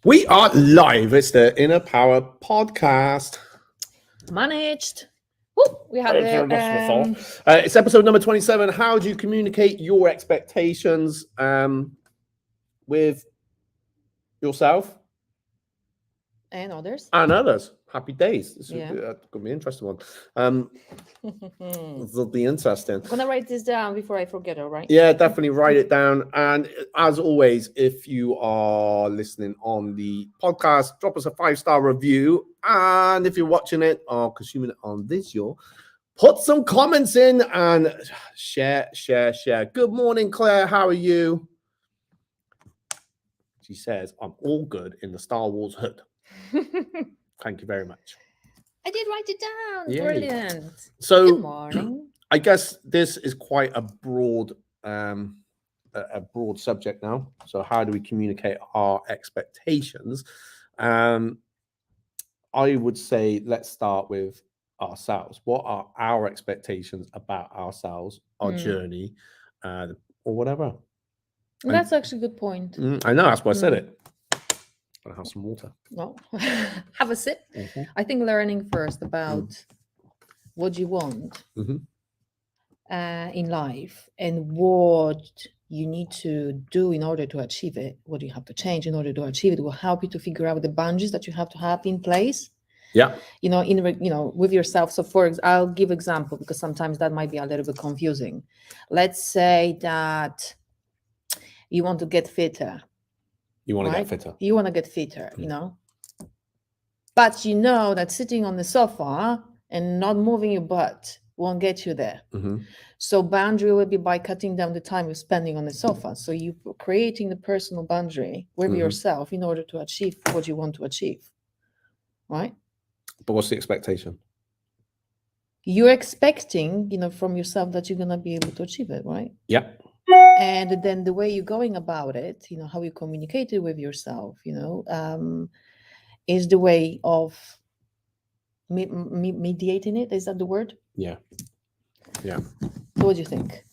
We are live. It's the Inner Power Podcast. Managed. Woo, we had it's episode number 27. How do you communicate your expectations with yourself and others? And others. Happy days. This Yeah. is going to be an interesting one. This will be interesting. I'm going to write this down before I forget, all right? Yeah, definitely write it down. And as always, if you are listening on the podcast, drop us a 5-star review. And if you're watching it or consuming it on visual, put some comments in and share. Good morning, Claire. How are you? She says, I'm all good in the Star Wars hood. Thank you very much. I did write it down. Yay. Brilliant. So, good morning. I guess this is quite a broad subject now. So how do we communicate our expectations? I would say let's start with ourselves. What are our expectations about ourselves, our journey, or whatever? That's actually a good point. I know, that's why I said it. I'm gonna have some water. Well, have a sip. I think learning first about what you want in life and what you need to do in order to achieve it, what you have to change in order to achieve it will help you to figure out the boundaries that you have to have in place. Yeah. With yourself. So I'll give example because sometimes that might be a little bit confusing. Let's say that you want to get fitter. You want to get fitter. You want to get fitter, But you know that sitting on the sofa and not moving your butt won't get you there. So boundary will be by cutting down the time you're spending on the sofa. So you're creating the personal boundary with yourself in order to achieve what you want to achieve, right? But what's the expectation? You're expecting, from yourself that you're going to be able to achieve it, right? Yeah. And then the way you're going about it, how you communicate it with yourself, is the way of mediating it. Is that the word? Yeah. Yeah. So what do you think?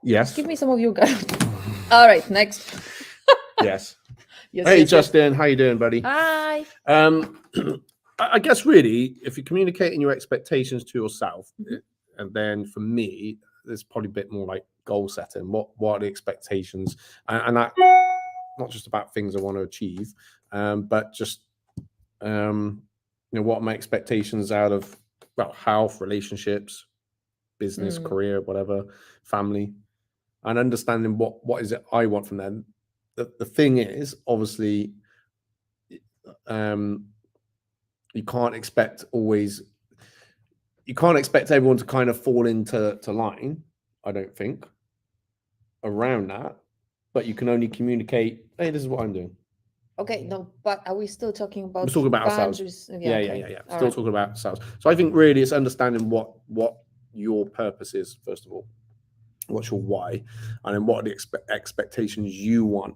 Yes. Give me some of your guys. All right, next. Yes. Hey, Justin, how you doing, buddy? Hi. I guess really, if you're communicating your expectations to yourself, and then for me, there's probably a bit more like goal setting. What are the expectations? And that not just about things I want to achieve, but just what are my expectations out of health, relationships, business, career, whatever, family, and understanding what is it I want from them. The thing is, obviously, you can't expect everyone to kind of fall into line, I don't think, around that. But you can only communicate, hey, this is what I'm doing. Okay, no, but are we still talking about? We're talking about ourselves. Yeah. Still talking about ourselves. So I think really it's understanding what your purpose is, first of all. What's your why? And then what are the expectations you want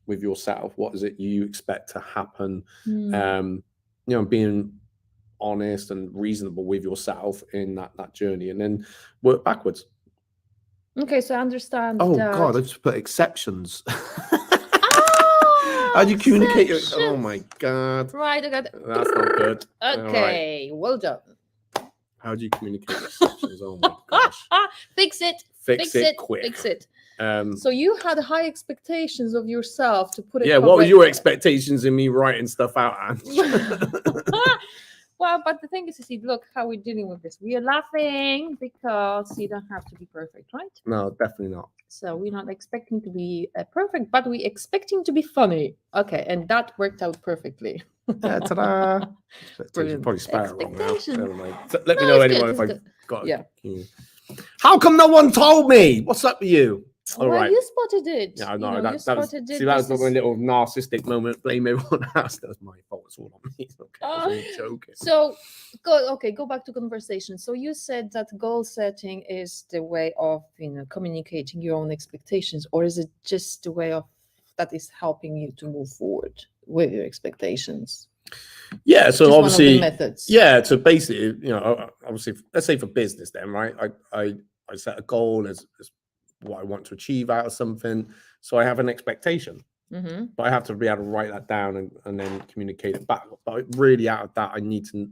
with yourself? What is it you expect to happen? Being honest and reasonable with yourself in that journey, and then work backwards. Okay, so I understand. Oh God, I just put exceptions. How do you communicate? Oh my God! Right, I got it. That's not good. Okay, well done. How do you communicate exceptions? Oh my gosh! Fix it. Fix it quick. Fix it. So you had high expectations of yourself to put it. Yeah, what were your expectations in me writing stuff out, Anne? Well, but the thing is, look how we're dealing with this. We are laughing because you don't have to be perfect, right? No, definitely not. So we're not expecting to be perfect, but we're expecting to be funny. Okay, and that worked out perfectly. Yeah, ta-da! Probably spell it wrong now. Never mind. Let me No, know it's anyone good, if I got it. Yeah. How come no one told me? What's up with you? All right. You spotted it. Yeah, I know. That was my little narcissistic moment. Blame everyone else. That was my fault. It's all on me. Okay, I was joking. So, go back to conversation. So you said that goal setting is the way of communicating your own expectations, or is it just the way of that is helping you to move forward with your expectations? Yeah, so just obviously, one of the methods. Yeah, so basically, obviously, let's say for business, then, right? I set a goal as what I want to achieve out of something, so I have an expectation. but I have to be able to write that down and then communicate it back. But really, out of that, I need to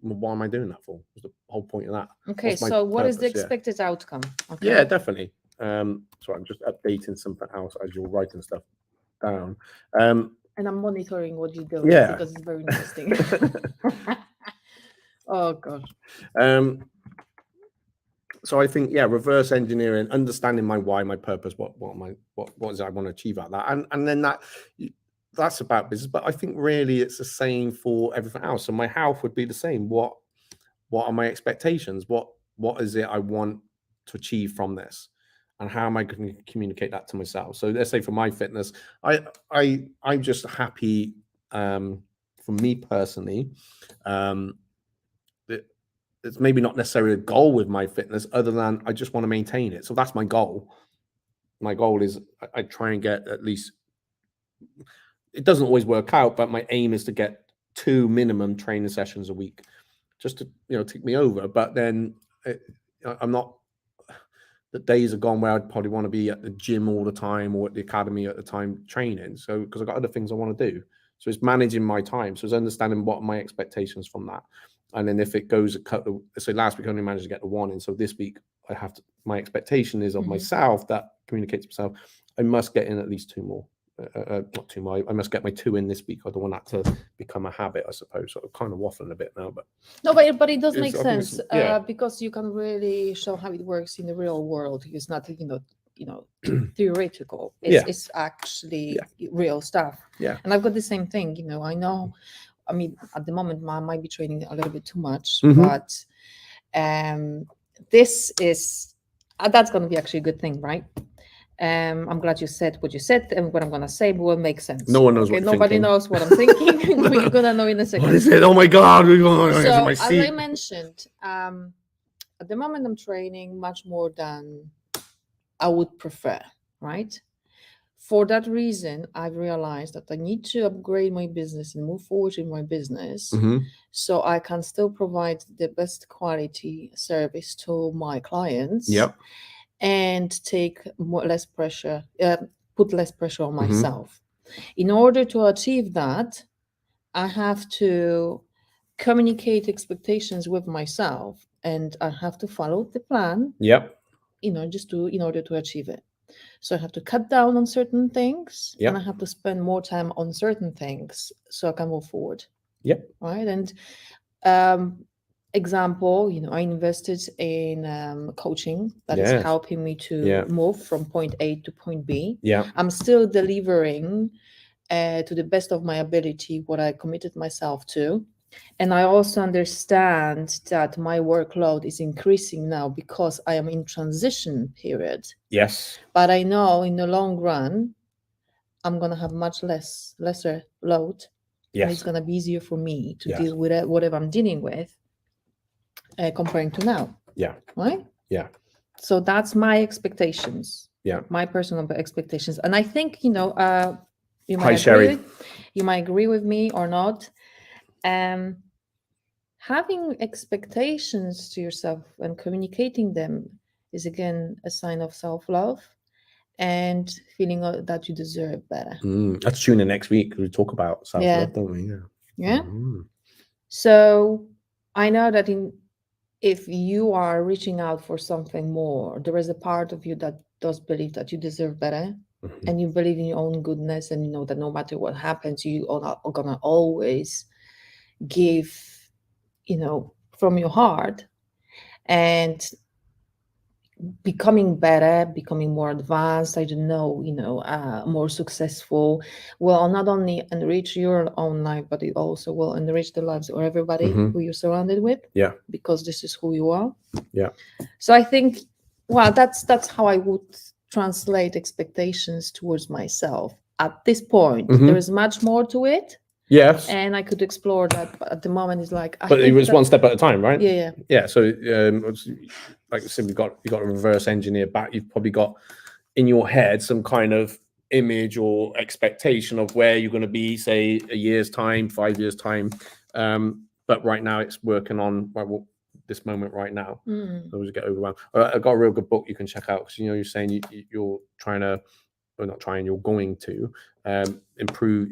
why am I doing that for? What's the whole point of that? Okay, so what is the expected outcome? Okay. Yeah, definitely. So I'm just updating something else as you're writing stuff down. And I'm monitoring what you do because it's very interesting. Oh gosh. So I think, reverse engineering, understanding my why, my purpose, what is it I want to achieve out of that, and then that's about business. But I think really it's the same for everything else. So my health would be the same. What are my expectations? What is it I want to achieve from this, and how am I going to communicate that to myself? So let's say for my fitness, I'm just happy. For me personally, it's maybe not necessarily a goal with my fitness, other than I just want to maintain it. So that's my goal. My goal is I try and get at least. It doesn't always work out, but my aim is to get 2 minimum training sessions a week, just to tick me over. But then I'm not. The days are gone where I'd probably want to be at the gym all the time or at the academy at the time training. So because I've got other things I want to do. So it's managing my time. So it's understanding what are my expectations from that. And then if it goes so last week I only managed to get the 1 in. So this week my expectation is of myself that communicates to myself, I must get in at least 2 more. Not 2 more. I must get my 2 in this week. I don't want that to become a habit, I suppose. So I'm kind of waffling a bit now, but no, but it does make sense because you can really show how it works in the real world. It's not theoretical. It's actually real stuff. Yeah. And I've got the same thing. I know. I mean, at the moment, I might be training a little bit too much, but this is that's going to be actually a good thing, right? I'm glad you said what you said, and what I'm going to say will make sense. No one knows what you're nobody thinking. knows what I'm thinking. But you're going to know in a second. What is it? Oh my God. So, as I mentioned, at the moment, I'm training much more than I would prefer, right? For that reason, I've realized that I need to upgrade my business and move forward in my business so I can still provide the best quality service to my clients. Yep. And take less pressure, put less pressure on myself. In order to achieve that, I have to communicate expectations with myself, and I have to follow the plan. Yep. In order to achieve it. So I have to cut down on certain things, and I have to spend more time on certain things so I can move forward. Yep. Right. And example, I invested in coaching that is helping me to move from point A to point B. Yeah. I'm still delivering to the best of my ability what I committed myself to. And I also understand that my workload is increasing now because I am in transition period. Yes. But I know in the long run, I'm going to have much lesser load. Yes. And it's going to be easier for me to deal with whatever I'm dealing with comparing to now. Yeah. Right? Yeah. So that's my expectations. Yeah. My personal expectations. And I think, you might Hi, Sherry. You might agree with me or not. Having expectations to yourself and communicating them is, again, a sign of self-love and feeling that you deserve better. Let's tune in next week. We talk about self-love, don't we? Yeah. So I know that if you are reaching out for something more, there is a part of you that does believe that you deserve better, and you believe in your own goodness, and you know that no matter what happens, you are gonna always give, from your heart, and becoming better, becoming more advanced, more successful will not only enrich your own life, but it also will enrich the lives of everybody who you're surrounded with. Yeah. Because this is who you are. Yeah. So I think, that's how I would translate expectations towards myself. At this point, there is much more to it. Yes. And I could explore that, but at the moment it's like. But it was one step at a time, right? Yeah. Yeah. So, like I said, you got to reverse engineer back. You've probably got in your head some kind of image or expectation of where you're going to be, say, a year's time, 5 years' time. But right now it's working on this moment right now. So we get overwhelmed. I've got a real good book you can check out because you're saying you're trying to or not trying, you're going to improve.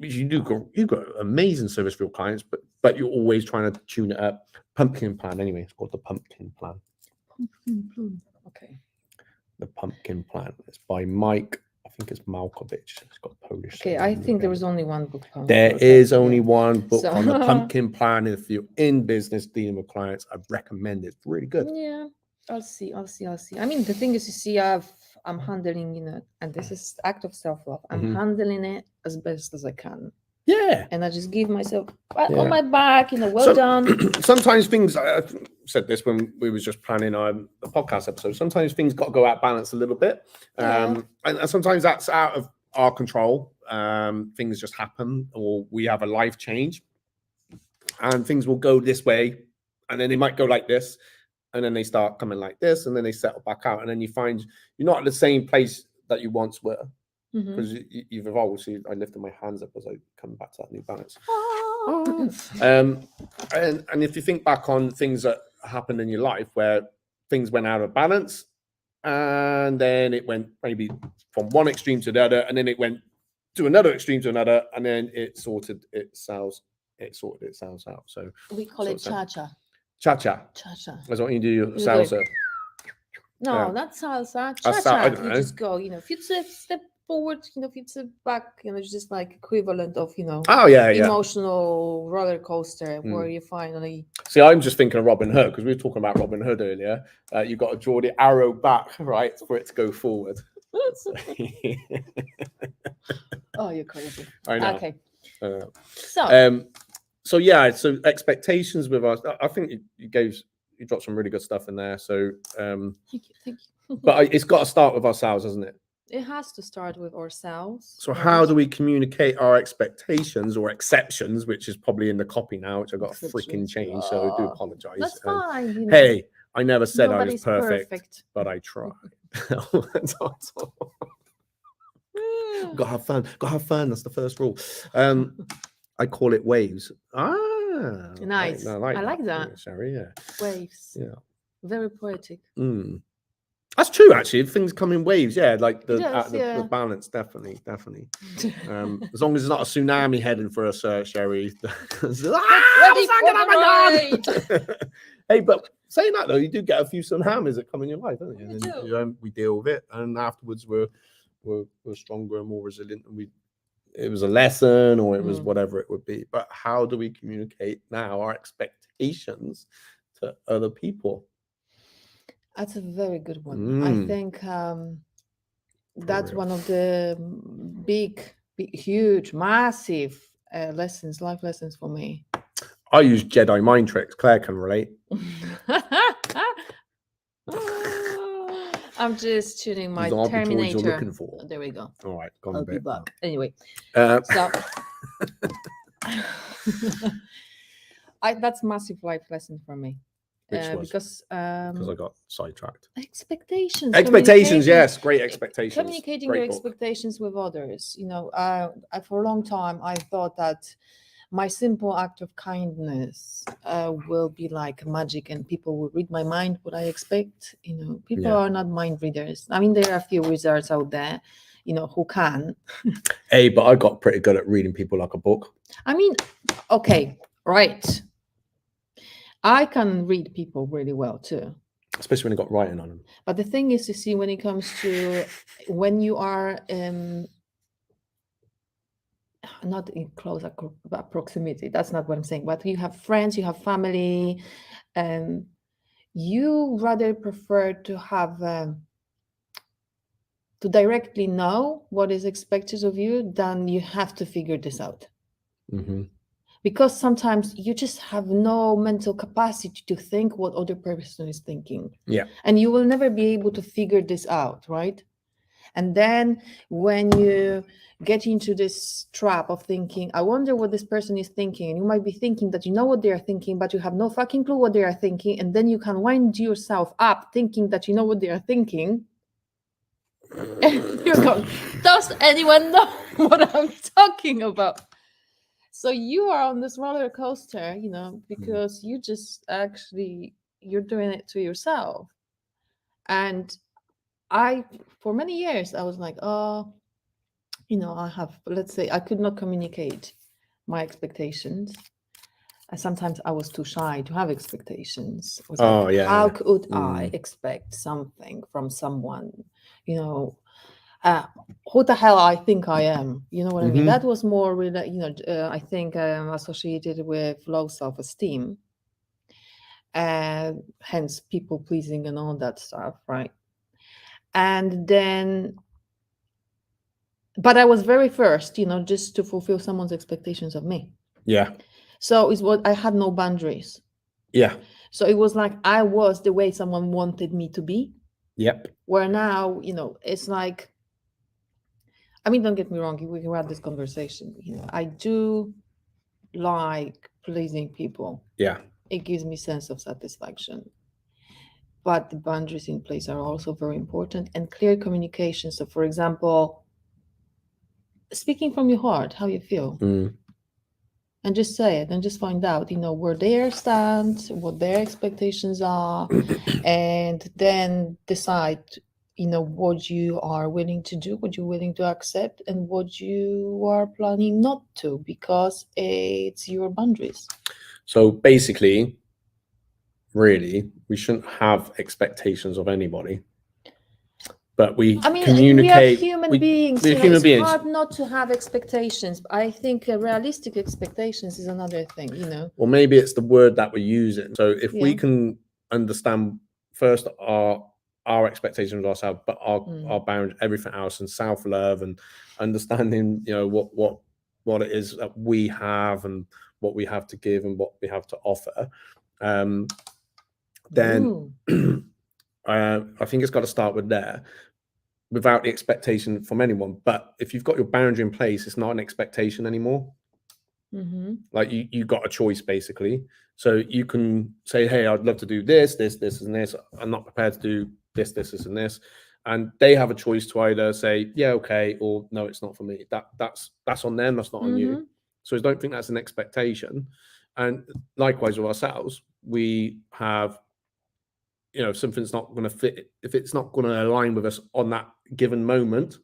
You've got amazing service for your clients, but you're always trying to tune it up. Pumpkin Plan, anyway, it's called the Pumpkin Plan. Okay. The Pumpkin Plan. It's by Mike. I think it's Malkovich. It's got Polish. Okay, I think there was only one book. There is only one book on the Pumpkin Plan. If you're in business dealing with clients, I recommend it. It's really good. Yeah, I'll see. I mean, the thing is, you see, I'm handling, and this is act of self-love. I'm handling it as best as I can. Yeah. And I just give myself on my back, done. Sometimes things, I said this when we was just planning on the podcast episode, sometimes things got to go out balance a little bit. And sometimes that's out of our control. Things just happen, or we have a life change and things will go this way. And then they might go like this. And then they start coming like this, and then they settle back out. And then you find you're not at the same place that you once were. Because you've evolved. See, I lifted my hands up as I come back to that New Balance. And if you think back on things that happened in your life where things went out of balance, and then it went maybe from one extreme to the other, and then it went to another extreme to another, and then it sorted itself out. So we call it cha-cha. Cha-cha. Cha-cha. That's what you do, your salsa. No, not salsa. Cha-cha. You just go, if you step forward, if you step back, it's just like equivalent of, emotional roller coaster where you finally. See, I'm just thinking of Robin Hood, because we were talking about Robin Hood earlier. You've got to draw the arrow back, right, for it to go forward. Oh, you're crazy. I know. Okay. So expectations with us. I think you dropped some really good stuff in there. So thank you. But it's got to start with ourselves, hasn't it? It has to start with ourselves. So how do we communicate our expectations or exceptions, which is probably in the copy now, which I've got to freaking change. So I do apologize. That's fine. Hey, I never said I was perfect, but I tried. Got to have fun. That's the first rule. I call it waves. Nice. I like that. Yeah, Sherry, yeah. Waves. Yeah. Very poetic. That's true, actually. Things come in waves. Yeah, like the balance, definitely. As long as it's not a tsunami heading for us, Sherry. Hey, but saying that though, you do get a few tsunamis that come in your life, don't you? And we deal with it, and afterwards we're stronger and more resilient, and it was a lesson, or it was whatever it would be. But how do we communicate now our expectations to other people? That's a very good one. I think that's one of the big, huge, massive life lessons for me. I use Jedi mind tricks. Claire can relate. I'm just tuning my Terminator. You're looking for. There we go. All right, I'll be back. Anyway, that's massive life lesson for me. Because I got sidetracked. Expectations, yes, great expectations. Communicating your expectations with others. For a long time I thought that my simple act of kindness will be like magic, and people will read my mind, what I expect. People are not mind readers. I mean, there are a few wizards out there, who can. Hey, but I got pretty good at reading people like a book. I mean, okay, right. I can read people really well too. Especially when they got writing on them. But the thing is, you see, when it comes to when you are not in close proximity, that's not what I'm saying, but you have friends, you have family, you rather prefer to have to directly know what is expected of you than you have to figure this out. Because sometimes you just have no mental capacity to think what other person is thinking. Yeah. And you will never be able to figure this out, right? And then when you get into this trap of thinking, I wonder what this person is thinking, and you might be thinking that you know what they are thinking, but you have no fucking clue what they are thinking, and then you can wind yourself up thinking that you know what they are thinking. And you're going, does anyone know what I'm talking about? So you are on this roller coaster, because you just you're doing it to yourself. And for many years, I was like, oh, I have, let's say, I could not communicate my expectations. Sometimes I was too shy to have expectations. I was like, how could I expect something from someone, who the hell I think I am? You know what I mean? That was more, I think associated with low self-esteem, and hence people pleasing and all that stuff, right? And then, but I was very first, just to fulfill someone's expectations of me. Yeah. So it's what I had no boundaries. Yeah. So it was like I was the way someone wanted me to be. Yep. Where now, it's like, I mean, don't get me wrong, we can have this conversation. I do like pleasing people. Yeah. It gives me sense of satisfaction. But the boundaries in place are also very important, and clear communication. So, for example, speaking from your heart, how you feel. And just say it and just find out, where they stand, what their expectations are, and then decide, what you are willing to do, what you're willing to accept, and what you are planning not to, because it's your boundaries. So basically, really, we shouldn't have expectations of anybody. But communicate. We are human beings. It's hard not to have expectations. I think realistic expectations is another thing, Well, maybe it's the word that we're using. So if we can understand first our expectations of ourselves, but our boundaries, everything else, and self-love, and understanding, what it is that we have and what we have to give and what we have to offer, then I think it's got to start with there, without the expectation from anyone. But if you've got your boundary in place, it's not an expectation anymore. Like you got a choice, basically. So you can say, hey, I'd love to do this, and this. I'm not prepared to do this, and this. And they have a choice to either say, yeah, okay, or no, it's not for me. That's on them, that's not on you. So I don't think that's an expectation. And likewise with ourselves, we have, something's not going to fit, if it's not going to align with us on that given moment,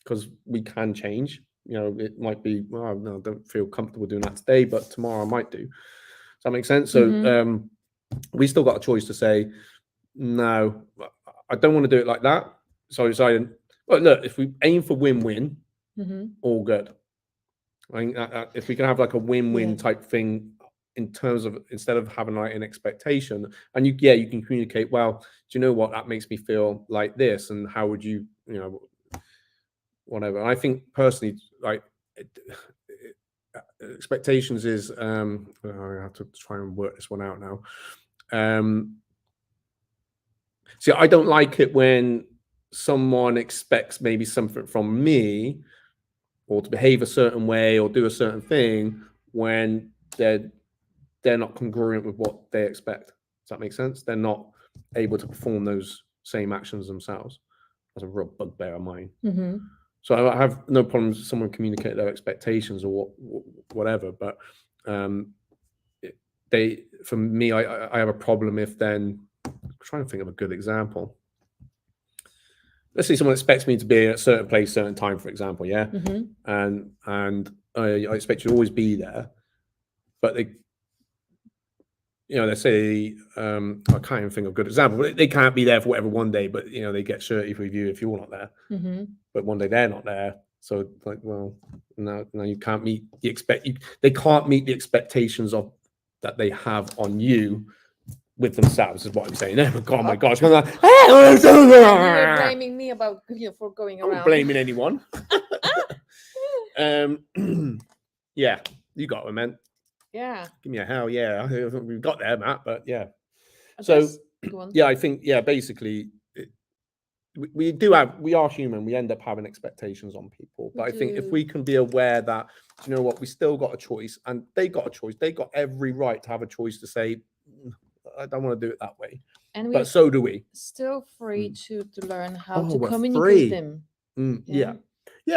because we can change. It might be, well, no, I don't feel comfortable doing that today, but tomorrow I might do. Does that make sense? So we still got a choice to say, no, I don't want to do it like that. So I decided, well, look, if we aim for win-win, all good. I think if we can have like a win-win type thing, in terms of, instead of having like an expectation, and you can communicate, well, do you know what, that makes me feel like this, and how would you, whatever. I think personally, like, expectations is, I have to try and work this one out now. See, I don't like it when someone expects maybe something from me, or to behave a certain way or do a certain thing, when they're not congruent with what they expect. Does that make sense? They're not able to perform those same actions themselves. That's a real bugbear of mine. So I have no problems if someone communicate their expectations or whatever, but for me, I have a problem if then, I'm trying to think of a good example. Let's say someone expects me to be at a certain place, certain time, for example, yeah? And I expect you to always be there, but they say, I can't even think of a good example, but they can't be there for whatever one day, but they get shirty with you if you're not there. But one day they're not there. So like, well, no, you can't meet they can't meet the expectations that they have on you with themselves, is what I'm saying. Oh my gosh. You were blaming me about for going around. I'm not blaming anyone. Yeah, you got it, man. Yeah. Give me a hell yeah. We've got there, Matt, but yeah. So yeah, I think, basically we are human. We end up having expectations on people. But I think if we can be aware that, you know what, we still got a choice, and they got a choice. They got every right to have a choice to say, I don't want to do it that way. But so do we. Still free to learn how to communicate them. Yeah.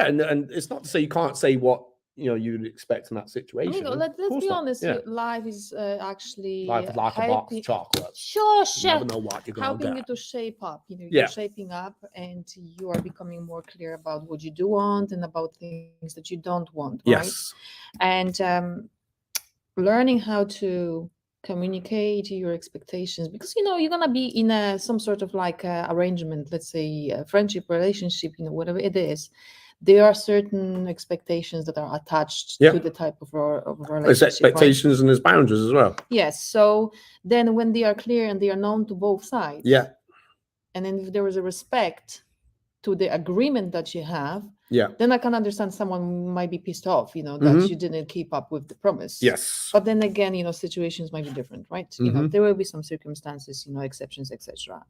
And it's not to say you can't say what you'd expect in that I situation. mean, let's course be not. honest. Yeah. Life is actually Life is like a box of chocolates. Sure, You never sure. know what you're gonna Helping you get. to shape up. Yeah. You're shaping up, and you are becoming more clear about what you do want and about things that you don't want, right? Yes. And learning how to communicate your expectations, because you're gonna be in some sort of like arrangement, let's say a friendship, relationship, whatever it is. There are certain expectations that are attached Yeah. to the type of relationship. There's expectations, right? and there's boundaries as well. Yes. So then when they are clear and they are known to both sides, Yeah. and then if there is a respect to the agreement that you have, Yeah. then I can understand someone might be pissed off, that Mhm. you didn't keep up with the promise. Yes. But then again, situations might be different, right? Mhm. There will be some circumstances, exceptions, etc.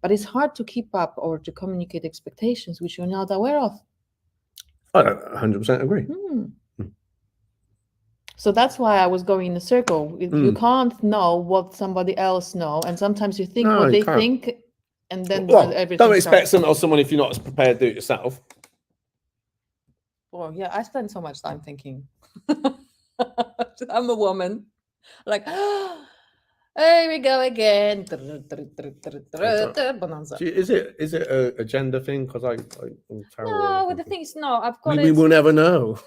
But it's hard to keep up or to communicate expectations which you're not aware of. I 100% agree. Hmm. So that's why I was going in a circle. You can't know what somebody else know, and sometimes you think No, what you they can't. think, and then Well, everything don't expect starts. something of someone if you're not as prepared to do it yourself. Well, yeah, I spend so much time thinking. I'm a woman. Like, here we go again. Bonanza. Is it a gender thing? Because I'm terrible. No, with the things, no, I've got we it. will never know.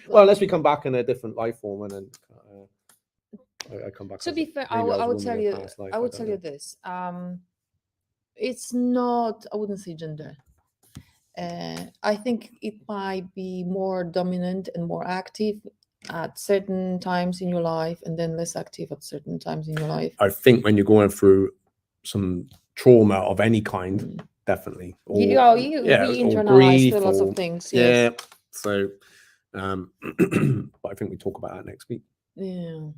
Well, unless we come back in a different life form, and then I come back. To be fair, I would tell you, this. It's not. I wouldn't say gender. I think it might be more dominant and more active at certain times in your life, and then less active at certain times in your life. I think when you're going through some trauma of any kind, definitely. Or, we internalize lots of things. Yes. Yeah. So, but I think we talk about that next week. Yeah.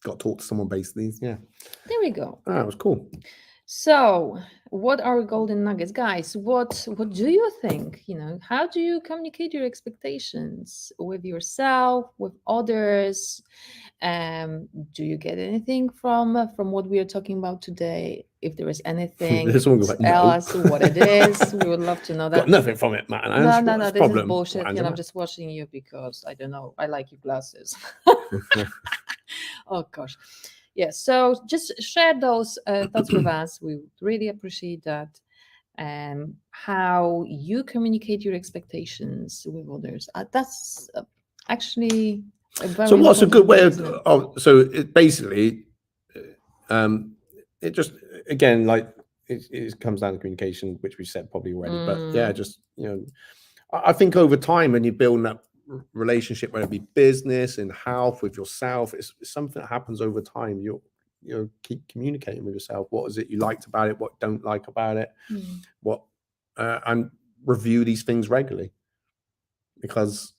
Got to talk to someone basically. Yeah. There we go. That was cool. So, what are golden nuggets, guys? What do you think? How do you communicate your expectations with yourself, with others? Do you get anything from what we are talking about today? If there is anything, tell us what it is. We would love to know that. Got nothing from it, man. No, this is bullshit. I'm just watching you because I don't know. I like your glasses. Oh gosh. Yeah, so just share those thoughts with us. We would really appreciate that. How you communicate your expectations with others. That's actually a very. So what's a good way of? So it basically, it just again like it comes down to communication, which we said probably already. But yeah, just I think over time when you're building that relationship, whether it be business and health with yourself, it's something that happens over time. You keep communicating with yourself. What is it you liked about it? What you don't like about it? What and review these things regularly, because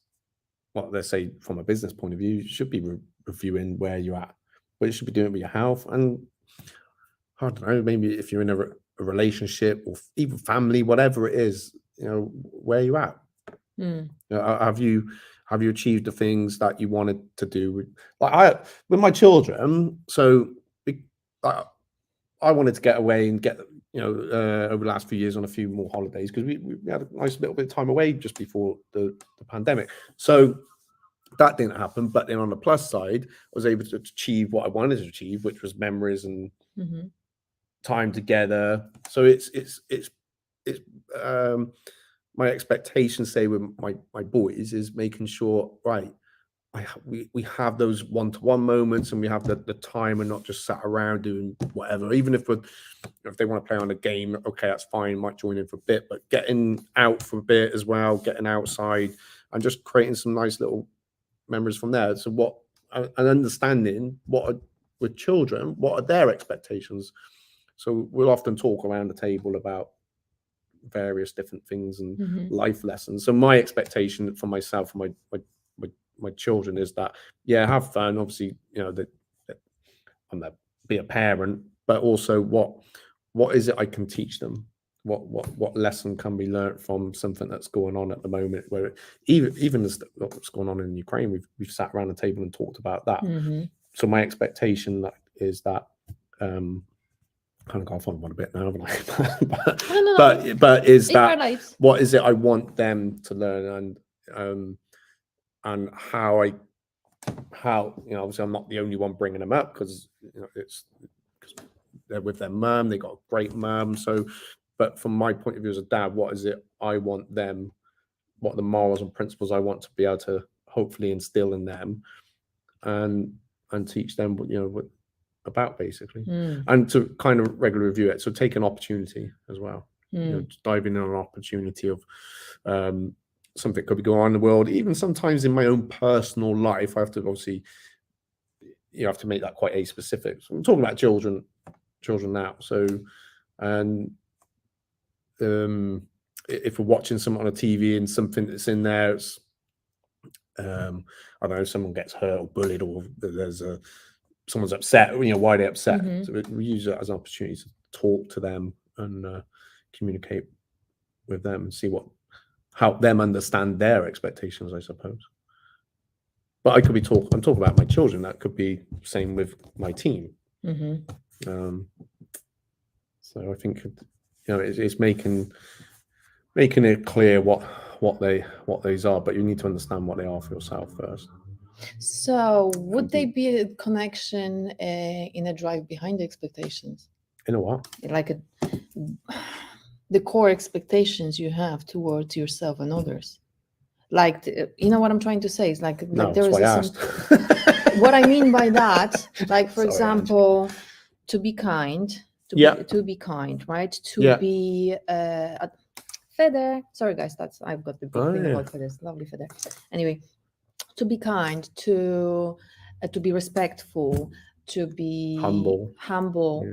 let's say from a business point of view, you should be reviewing where you're at, what you should be doing with your health, and I don't know, maybe if you're in a relationship or even family, whatever it is, where you're at. Have you achieved the things that you wanted to do with my children? So I wanted to get away and get over the last few years on a few more holidays, because we had a nice little bit of time away just before the pandemic. So that didn't happen, but then on the plus side, I was able to achieve what I wanted to achieve, which was memories and time together. So it's my expectation, say with my boys, is making sure we have those one-to-one moments, and we have the time, and not just sat around doing whatever. Even if they want to play on a game, okay, that's fine, might join in for a bit, but getting out for a bit as well, getting outside and just creating some nice little memories from there. So and understanding with children, what are their expectations. So we'll often talk around the table about various different things and life lessons. So my expectation for myself and my children is that, have fun, obviously, that I'm gonna be a parent, but also what is it I can teach them? What lesson can be learned from something that's going on at the moment, where even as what's going on in Ukraine, we've sat around the table and talked about that. So my expectation is that kind of got off on one a bit now, haven't I? but is that what is it I want them to learn, and and how obviously I'm not the only one bringing them up, because it's because they're with their mum, they got a great mum. So, but from my point of view as a dad, what is it I want them? What are the morals and principles I want to be able to hopefully instill in them, and teach them what about, basically, and to kind of regularly review it. So take an opportunity as well. Diving in an opportunity of something could be going on in the world. Even sometimes in my own personal life, I have to obviously you have to make that quite specific. So I'm talking about children now. So, and if we're watching something on a TV and something that's in there, it's I don't know, someone gets hurt or bullied, or there's someone's upset. Why are they upset? So we use it as an opportunity to talk to them and communicate with them and see help them understand their expectations, I suppose. But I'm talking about my children. That could be same with my team. So I think it's making it clear what these are, but you need to understand what they are for yourself first. So would they be a connection in a drive behind the expectations? In a what? Like the core expectations you have towards yourself and others. Like, what I'm trying to say is like there is what I mean by that, like, for example, to be kind, to be kind, right? To be feather. Sorry guys, I've got the big thing about feathers. Lovely feather. Anyway, to be kind, to be respectful, to be humble,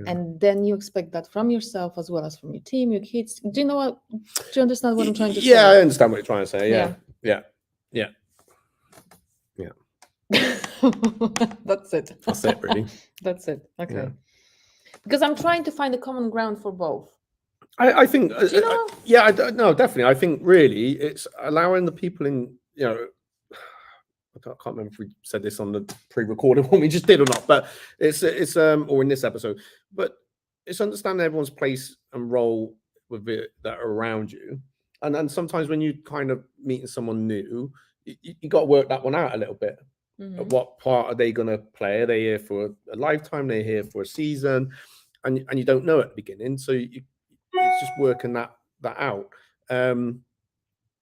and then you expect that from yourself as well as from your team, your kids. Do you understand what I'm trying to say? Yeah, I understand what you're trying to say. Yeah. That's it. That's it, really. That's it. Okay. Because I'm trying to find a common ground for both. I think, no, definitely. I think really it's allowing the people in, I can't remember if we said this on the pre-recorded one we just did or not, but it's or in this episode, but it's understanding everyone's place and role with it that are around you. And then sometimes when you kind of meeting someone new, you got to work that one out a little bit. What part are they going to play? Are they here for a lifetime? They're here for a season, and you don't know at the beginning, so it's just working that out.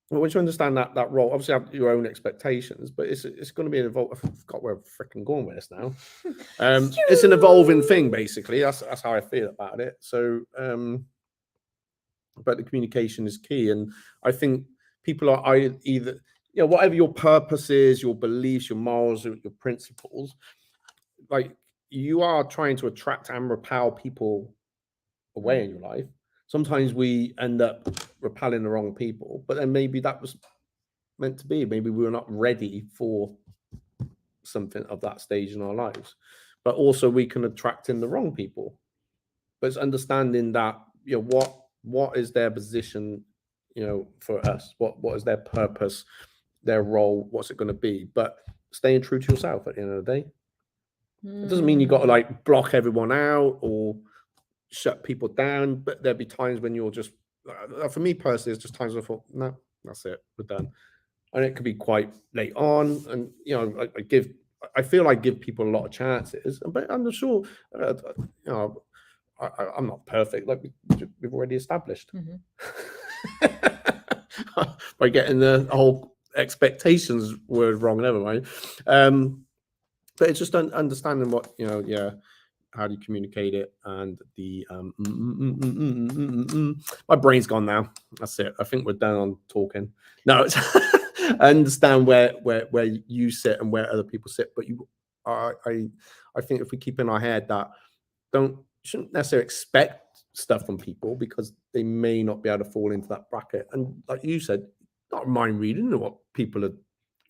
Once you understand that role, obviously have your own expectations, but it's going to be an evolving. I forgot where I'm freaking going with this now. It's an evolving thing, basically. That's how I feel about it. So, but the communication is key, and I think people are either. Whatever your purpose is, your beliefs, your morals, your principles, like you are trying to attract and repel people away in your life. Sometimes we end up repelling the wrong people, but then maybe that was meant to be. Maybe we were not ready for something of that stage in our lives. But also we can attract in the wrong people. But it's understanding that, what is their position, for us? What is their purpose? Their role, what's it going to be? But staying true to yourself at the end of the day. It doesn't mean you got to block everyone out or shut people down, but there'll be times when you're just, for me personally, it's just times I thought, no, that's it, we're done. And it could be quite late on, and I feel I give people a lot of chances, but I'm not sure, I'm not perfect, like we've already established. By getting the whole expectations word wrong, never mind. But it's just understanding what how do you communicate it, and the my brain's gone now. That's it. I think we're done on talking. No, it's I understand where you sit and where other people sit, but I think if we keep in our head that shouldn't necessarily expect stuff from people, because they may not be able to fall into that bracket, and like you said, not mind reading what people are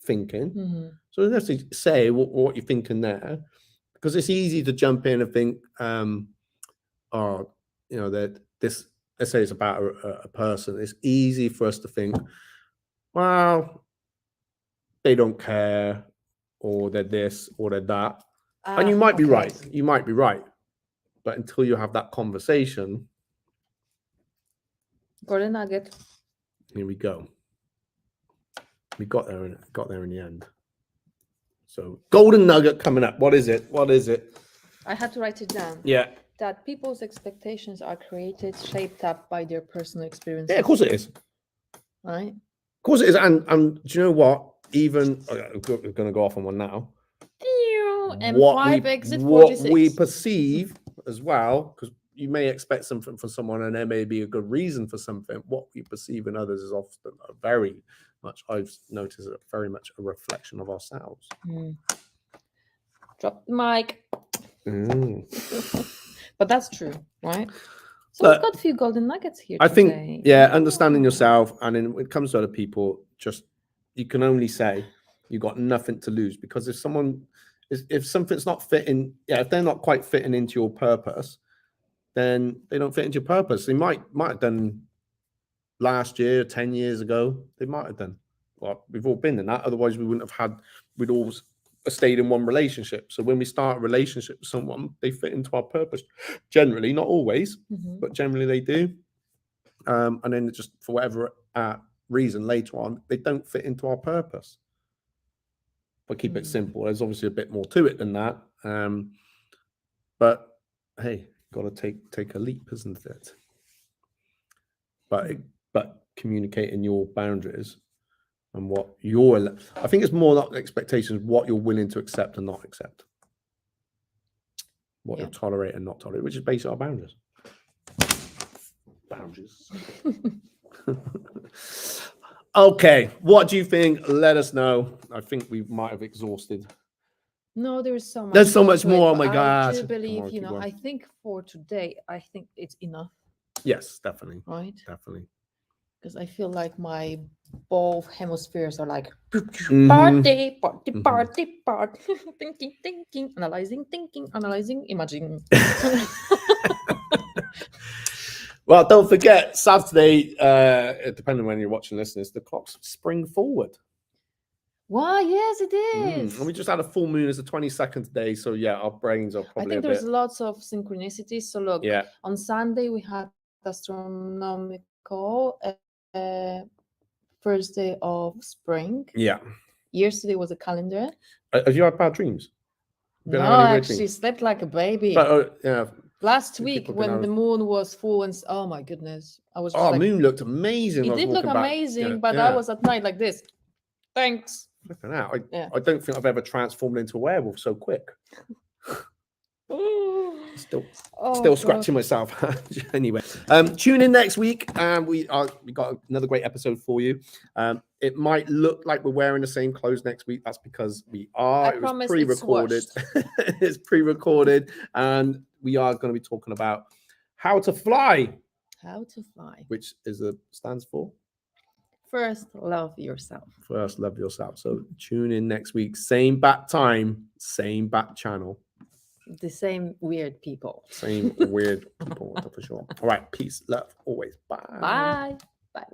thinking. So let's say what you're thinking there, because it's easy to jump in and think, that this, let's say it's about a person. It's easy for us to think, well, they don't care, or they're this, or they're that, and you might be right. You might be right, but until you have that conversation, got a nugget. Here we go. We got there in the end. So golden nugget coming up. What is it? I had to write it down. Yeah. That people's expectations are created, shaped up by their personal experiences. Yeah, of course it is. Right? Of course it is. And do you know what? Even we're going to go off on one now. M5 what we perceive as well, because you may expect something from someone and there may be a good reason for something. What we perceive in others is often very much, I've noticed, very much a reflection of ourselves. Drop the mic. But that's true, right? So we've got a few golden nuggets here I today. think, understanding yourself, and when it comes to other people, just you can only say you got nothing to lose, because if something's not fitting, if they're not quite fitting into your purpose, then they don't fit into your purpose. They might have done last year, 10 years ago. They might have done. Well, we've all been in that. Otherwise, we'd all stayed in one relationship. So when we start a relationship with someone, they fit into our purpose. Generally, not always, but generally they do. And then just for whatever reason later on, they don't fit into our purpose. But keep it simple. There's obviously a bit more to it than that. But hey, got to take a leap, isn't it? But communicating your boundaries and what I think it's more not expectations, what you're willing to accept and not accept. What you'll tolerate and not tolerate, which is based on our boundaries. Okay, what do you think? Let us know. I think we might have exhausted. No, there's so much. There's so much more. Oh my God! I God! do believe, I think for today, I think it's enough. Yes, definitely. Right? Definitely. Because I feel like my both hemispheres are like party, thinking, analyzing, imagining. Well, don't forget, Saturday, depending on when you're watching this, the clocks spring forward. Wow, yes, it is. And we just had a full moon as the 22nd today, so yeah, our brains are probably. I think there's lots of synchronicities. So look, yeah. On Sunday we had astronomical first day of spring. Yeah. Yesterday was a calendar. Have you had bad dreams? No, I actually slept like a baby. But yeah. Last week when the moon was full and oh my goodness, I was. Just moon looked amazing. It did look amazing, but I was at night like this. Thanks. Flipping out. I don't think I've ever transformed into a werewolf so quick. Still scratching myself. Anyway, tune in next week. We got another great episode for you. It might look like we're wearing the same clothes next week. That's because we are. It was pre-recorded. It's pre-recorded, and we are going to be talking about how to fly. How to fly, which stands for. First, love yourself. First, love yourself. So tune in next week. Same bat time, same bat channel. The same weird people. Same weird people, for sure. All right. Peace, love, always. Bye. Bye. Bye.